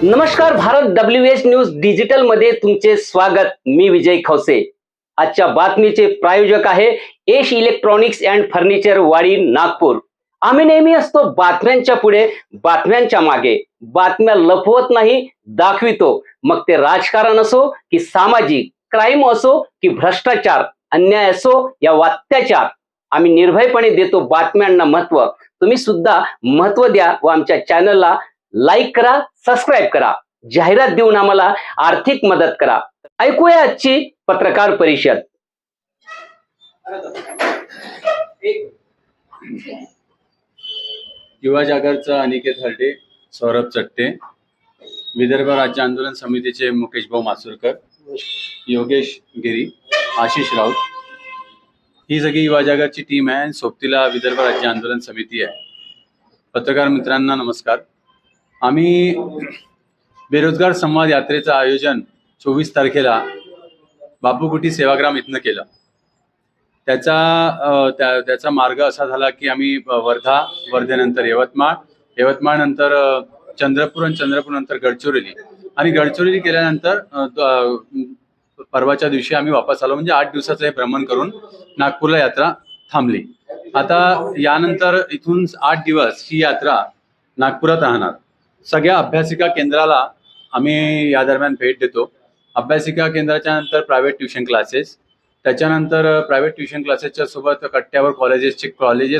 नमस्कार, Bharat WH news digital मध्ये तुमचे स्वागत. मी विजय खवसे. आजच्या बातमीचे प्रायोजक आहे एश इलेक्ट्रॉनिक्स अँड फर्निचर, वाडी, नागपूर. आम्ही नेहमी असतो बातम्यांच्या पुढे, बातम्यांच्या मागे. बातम्या लपवत नाही, दाखवितो. मग ते राजकारण असो की सामाजिक, क्राईम असो की भ्रष्टाचार, अन्याय असो या अत्याचार, आम्ही निर्भयपणे देतो बातम्यांना महत्व. तुम्ही सुद्धा महत्व द्या व आमच्या चॅनलला लाईक करा, सबस्क्राईब करा, जाहिरात देऊन आम्हाला आर्थिक मदत करा. ऐकूया आजची पत्रकार परिषद. युवा जागरचा अनिकेत हर्डे, सौरभ चट्टे, विदर्भ राज्य आंदोलन समितीचे मुकेश भाऊ मासुरकर, योगेश गिरी, आशिष राऊत, ही सगळी युवा जागरची टीम आहे. सोबतीला विदर्भ राज्य आंदोलन समिती आहे. पत्रकार मित्रांना नमस्कार. आम्ही बेरोजगार संवाद यात्रेचं आयोजन 24 तारखेला बापूकुटी सेवाग्राम इथनं केलं. त्याचा मार्ग असा झाला की आम्ही वर्धेनंतर यवतमाळ नंतर चंद्रपूर आणि चंद्रपूर नंतर गडचिरोली आणि गडचिरोली केल्यानंतर परवाच्या दिवशी आम्ही वापस आलो. म्हणजे 8 दिवसाचं हे भ्रमण करून नागपूरला यात्रा थांबली. आता यानंतर इथून 8 दिवस ही यात्रा नागपुरात राहणार. सगळ्या अभ्यासिका केंद्राला आम्ही या दरम्यान भेट देतो. अभ्यासिका केंद्राच्या नंतर प्रायव्हेट ट्युशन क्लासेस, त्याच्यानंतर प्रायव्हेट ट्युशन क्लासेसच्या सोबत कट्ट्यावर कॉलेजेस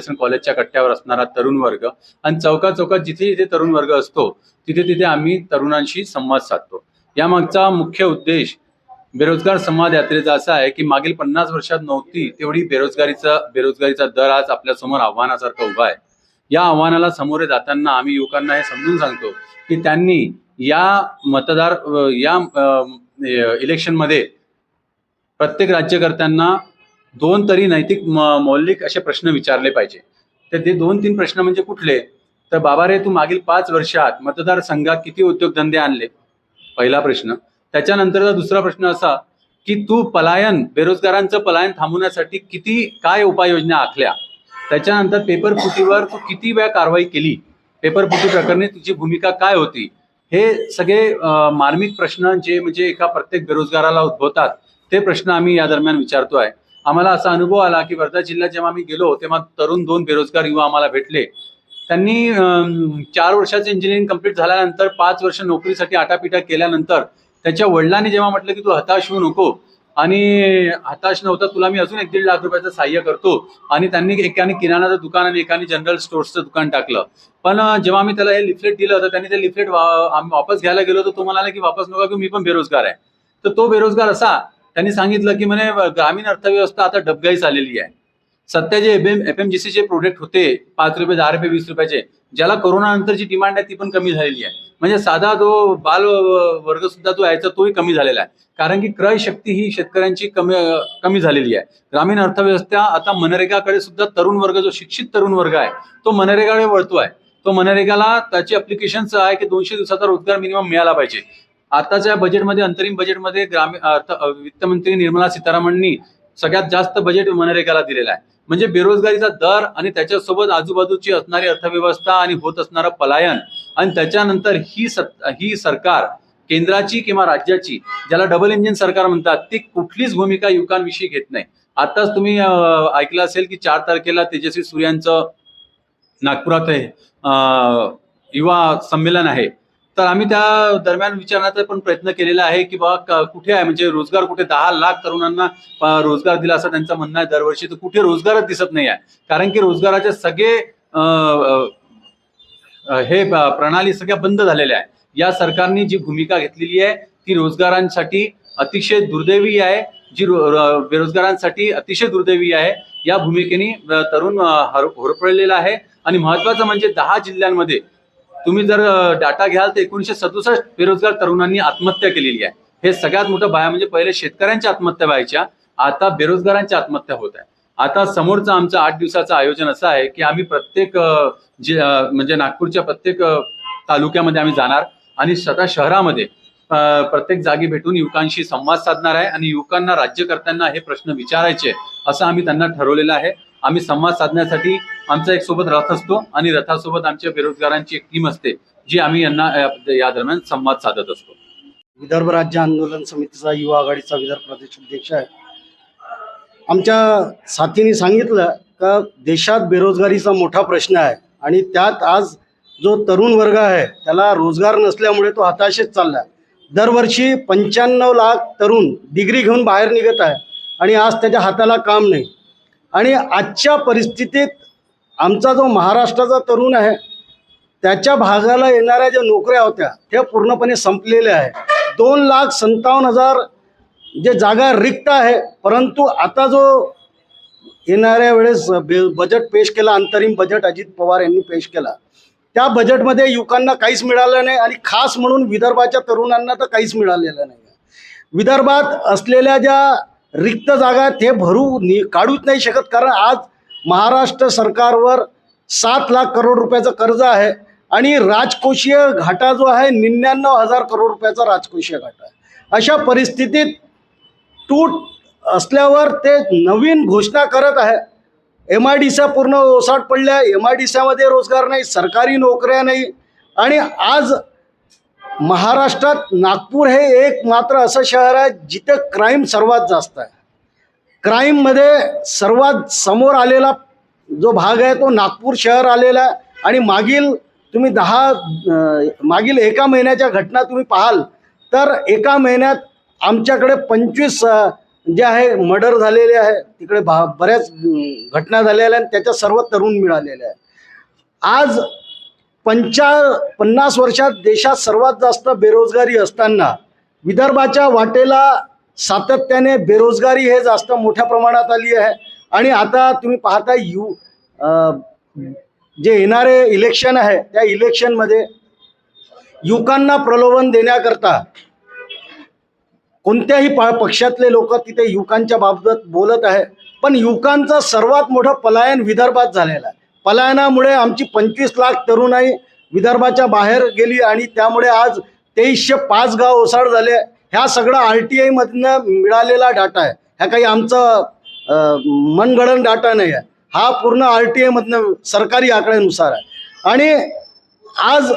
आणि कॉलेजच्या कट्ट्यावर असणारा तरुण वर्ग आणि चौकात जिथे तरुण वर्ग असतो तिथे आम्ही तरुणांशी संवाद साधतो. यामागचा मुख्य उद्देश बेरोजगार संवाद यात्रेचा असा आहे की मागील 50 वर्षात नव्हती तेवढी बेरोजगारीचा दर आज आपल्यासमोर आव्हानासारखा उभा आहे. या आव्हानाला सामोरे जाताना आम्ही युवकांना हे समजून सांगतो की त्यांनी या इलेक्शनमध्ये प्रत्येक राज्यकर्त्यांना 2 तरी नैतिक मौलिक असे प्रश्न विचारले पाहिजे. तर ते 2-3 प्रश्न म्हणजे कुठले? तर बाबा रे, तू मागील 5 वर्षात मतदारसंघात किती उद्योगधंदे आणले? पहिला प्रश्न. त्याच्यानंतरचा दुसरा प्रश्न असा की तू बेरोजगारांचं पलायन थांबवण्यासाठी काय उपाययोजना आखल्या? त्याच्यानंतर पेपर फुटीवर तू किती वेळा कारवाई केली? पेपर फुटी प्रकरणी तुझी भूमिका काय होती? हे सगळे मार्मिक प्रश्न जे म्हणजे एका प्रत्येक बेरोजगाराला उद्भवतात ते प्रश्न आम्ही या दरम्यान विचारतोय. आम्हाला असा अनुभव आला की वर्धा जिल्ह्यात जेव्हा आम्ही गेलो तेव्हा तरुण 2 बेरोजगार युवा आम्हाला भेटले. त्यांनी 4 वर्षाचं इंजिनिअरिंग कंप्लीट झाल्यानंतर 5 वर्ष नोकरीसाठी आटापिटा केल्यानंतर त्याच्या वडिलांनी जेव्हा म्हटलं की तू हताश होऊ नको आणि हताश नव्हता, तुला मी अजून 1-1.5 लाख रुपयाचं सहाय्य करतो, आणि त्यांनी एकाने किराणाचं दुकान आणि एकाने जनरल स्टोअर्सचं दुकान टाकलं. पण जेव्हा आम्ही त्याला हे लिफलेट दिलं तर त्यांनी ते लिफलेट आम्ही वापस घ्यायला गेलो तर तो म्हणाला की वापस नका घेऊ, मी पण बेरोजगार आहे. तर तो बेरोजगार असा त्यांनी सांगितलं की म्हणे ग्रामीण अर्थव्यवस्था आता डबघाईस आलेली आहे. सध्या FMGCचे प्रोडक्ट होते 5 रुपये, 10 रुपये, 20 रुपयाचे, ज्याला कोरोनानंतरची डिमांड आहे ती पण कमी झालेली आहे. म्हणजे साधा जो बाल वर्ग सुद्धा जो यायचा तोही कमी झालेला आहे. कारण की क्रय शक्ती ही शेतकऱ्यांची कमी झालेली आहे. ग्रामीण अर्थव्यवस्था आता मनरेगाकडे सुद्धा तरुण वर्ग, जो शिक्षित तरुण वर्ग आहे तो मनरेगाकडे वळतो आहे. तो मनरेगाला त्याची अप्लिकेशन्स आहे की 200 दिवसाचा रोजगार मिनिमम मिळाला पाहिजे. आताच्या बजेटमध्ये, अंतरिम बजेटमध्ये वित्तमंत्री निर्मला सीतारामननी सगळ्यात जास्त बजेट मनरेगाला दिलेलं आहे. म्हणजे बेरोजगारीचा दर आणि त्याच्यासोबत आजूबाजूची असणारी अर्थव्यवस्था आणि होत असणारं पलायन आणि त्याच्यानंतर ही सरकार केंद्राची किंवा राज्याची, ज्याला डबल इंजिन सरकार म्हणतात, ती कुठलीच भूमिका युवकांविषयी घेत नाही. आताच तुम्ही ऐकलं असेल की 4 तारखेला तेजस्वी सूर्यांचं नागपुरात युवा संमेलन आहे. तर आम्ही त्या दरम्यान विचारण्याचा पण प्रयत्न केलेला आहे की बाबा कुठे आहे, म्हणजे रोजगार कुठे? 10 लाख तरुणांना रोजगार दिला असं त्यांचं म्हणणं आहे दरवर्षी. तर कुठे रोजगारच दिसत नाही आहे. कारण की रोजगाराचे सगळे हे प्रणाली सगळ्या बंद झालेल्या आहे. या सरकारने जी भूमिका घेतलेली आहे ती रोजगारांसाठी अतिशय दुर्दैवी आहे, बेरोजगारांसाठी अतिशय दुर्दैवी आहे. या भूमिकेने तरुण होरपळलेला आहे. आणि महत्वाचं म्हणजे 10 जिल्ह्यांमध्ये तुम्ही जर डाटा घ्याल तर 1967 बेरोजगार तरुणांनी आत्महत्या केलेली आहे. हे सगळ्यात मोठं म्हणजे पहिले शेतकऱ्यांच्या आत्महत्या व्हायच्या, आता बेरोजगारांच्या आत्महत्या होत आहे. आता समोरचं आमचं 8 दिवसाचं आयोजन असं आहे की आम्ही प्रत्येक म्हणजे नागपूरच्या प्रत्येक तालुक्यामध्ये आम्ही जाणार आणि स्वतः शहरामध्ये प्रत्येक जागी भेटून युवकांशी संवाद साधणार आहे आणि युवकांना, राज्यकर्त्यांना हे प्रश्न विचारायचे असं आम्ही त्यांना ठरवलेलं आहे. आम्ही संवाद साधण्यासाठी आमचा एक सोबत रथ असतो आणि रथासोबत आमच्या बेरोजगारांची एक टीम असते. जी आम्ही यांना या दरम्यान संवाद साधत असतो. विदर्भ राज्य आंदोलन समितीचा युवा आघाडीचा विदर्भ प्रदेश अध्यक्ष आहे. आमच्या साथीने सांगितलं का देशात बेरोजगारीचा मोठा प्रश्न आहे आणि त्यात आज जो तरुण वर्ग आहे त्याला रोजगार नसल्यामुळे तो हताशेत चालला आहे. दरवर्षी 95 लाख तरुण डिग्री घेऊन बाहेर निघत आहे आणि आज त्याच्या हाताला काम नाही. आणि आजच्या परिस्थितीत आमचा जो महाराष्ट्राचा तरुण आहे त्याच्या भागाला येणाऱ्या ज्या नोकऱ्या होत्या त्या पूर्णपणे संपलेल्या आहे. 2,57,000 जे जागा रिक्त आहे. परंतु आता जो येणाऱ्या वेळेस बजेट पेश केला, अंतरिम बजेट अजित पवार यांनी पेश केला, त्या बजेटमध्ये युवकांना काहीच मिळालं नाही आणि खास म्हणून विदर्भाच्या तरुणांना तर काहीच मिळालेलं नाही. विदर्भात असलेल्या ज्या रिक्त जागा ते काढूच नाही शकत, कारण आज महाराष्ट्र सरकारवर 7 लाख करोड रुपयाचं कर्ज आहे आणि राजकोषीय घाटा जो आहे 99,000 करोड रुपयाचा राजकोषीय घाटा आहे. अशा परिस्थितीत तूट असल्यावर ते नवीन घोषणा करत आहे. MIDC पूर्ण ओसाड पडल्या, MIDCमध्ये रोजगार नाही, सरकारी नोकऱ्या नाही. आणि आज महाराष्ट्रात नागपूर हे एक मात्र असं शहर आहे जिथे क्राईम सर्वात जास्त आहे. क्राईममध्ये सर्वात समोर आलेला जो भाग आहे तो नागपूर शहर आलेला आहे. आणि मागील एका महिन्याच्या घटना तुम्ही पाहाल तर एका महिन्यात आमच्याकडे 25 जे आहे मर्डर झालेले आहे, तिकडे बऱ्याच घटना झालेल्या आणि त्याच्या सर्व तरुण मिळालेले आहे. आज 50 वर्षात देशात सर्वात जास्त बेरोजगारी असताना विदर्भाच्या वाटेला सातत्याने बेरोजगारी हे जास्त मोठ्या प्रमाणात आली आहे. आणि आता तुम्ही पाहता जे येणारे इलेक्शन आहे त्या इलेक्शनमध्ये युवकांना प्रलोभन देण्याकरता कोणत्याही पक्षातले लोक तिथे युवकांच्या बाबत बोलत आहे. पण युवकांचं सर्वात मोठं पलायन विदर्भात झालेलं आहे. पलायनामुळे आमची 25 लाख तरुणाई विदर्भाच्या बाहेर गेली आणि त्यामुळे आज 2305 गाव ओसाड झाले. ह्या सगळं RTI मधनं मिळालेला डाटा आहे. ह्या काही आमचं मनगणन डाटा नाही आहे. हा पूर्ण RTI मधनं सरकारी आकड्यानुसार आहे. आणि आज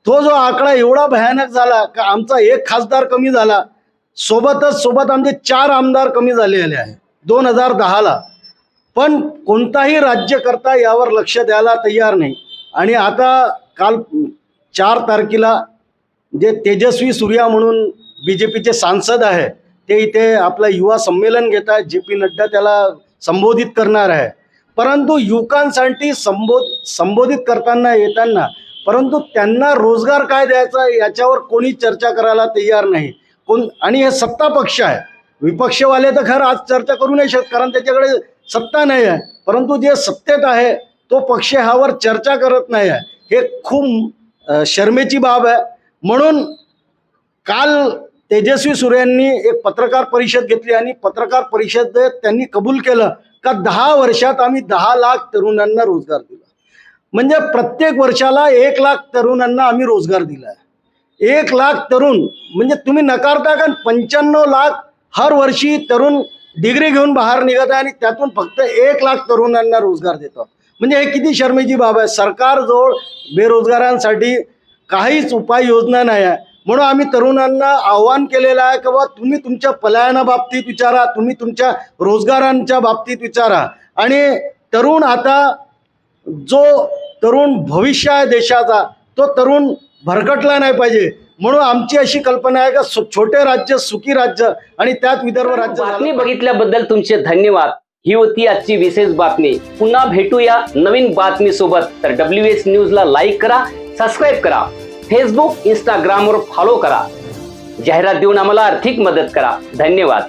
तो जो आकडा एवढा भयानक झाला का आमचा एक खासदार कमी झाला, सोबत आमचे 4 आमदार कमी झालेले आहे 2010ला. पण कोणताही राज्यकर्ता यावर लक्ष द्यायला तयार नाही. आणि आता काल 4 तारखेला जे तेजस्वी सूर्या म्हणून BJPचे सांसद आहे ते इथे आपलं युवा संमेलन घेत आहे. JP नड्डा त्याला संबोधित करणार आहे. परंतु युवकांसाठी संबोधित करताना येताना परंतु त्यांना रोजगार काय द्यायचा याच्यावर कोणी चर्चा करायला तयार नाही. आणि हे सत्ता पक्ष आहे. विपक्षवाले तर खरं आज चर्चा करू नाही शकत कारण त्याच्याकडे सत्ता नाही आहे. परंतु जे सत्तेत आहे तो पक्ष ह्यावर चर्चा करत नाही आहे. हे खूप शर्मेची बाब आहे. म्हणून काल तेजस्वी सूर्यांनी एक पत्रकार परिषद घेतली आणि पत्रकार परिषदेत त्यांनी कबूल केलं का 10 वर्षात आम्ही 10 लाख तरुणांना रोजगार दिला. म्हणजे प्रत्येक वर्षाला 1 लाख तरुणांना आम्ही रोजगार दिला. 1 लाख तरुण म्हणजे तुम्ही नकारता का 95 लाख हर वर्षी तरुण डिग्री घेऊन बाहेर निघत आहे आणि त्यातून फक्त 1 लाख तरुणांना रोजगार देतो. म्हणजे हे किती शर्मेची बाब आहे. सरकारजवळ बेरोजगारांसाठी काहीच उपाययोजना नाही आहे. म्हणून आम्ही तरुणांना आव्हान केलेलं आहे की बाबा तुम्ही तुमच्या पलायनाबाबतीत विचारा, तुम्ही तुमच्या रोजगारांच्या बाबतीत विचारा. आणि तरुण आता जो तरुण भविष्य आहे देशाचा तो तरुण भरकटला नाही पाहिजे. म्हणून आमची अशी कल्पना आहे का छोटे राज्य सुखी राज्य आणि त्यात विदर्भ राज्य. बातमी बघितल्याबद्दल तुमचे धन्यवाद. ही होती आजची विशेष बातमी. पुन्हा भेटूया नवीन बातमी सोबत. तर WS न्यूजला लाईक करा, सबस्क्राईब करा, फेसबुक, इंस्टाग्रामवर फॉलो करा, जाहिरात देऊन आम्हाला आर्थिक मदत करा. धन्यवाद.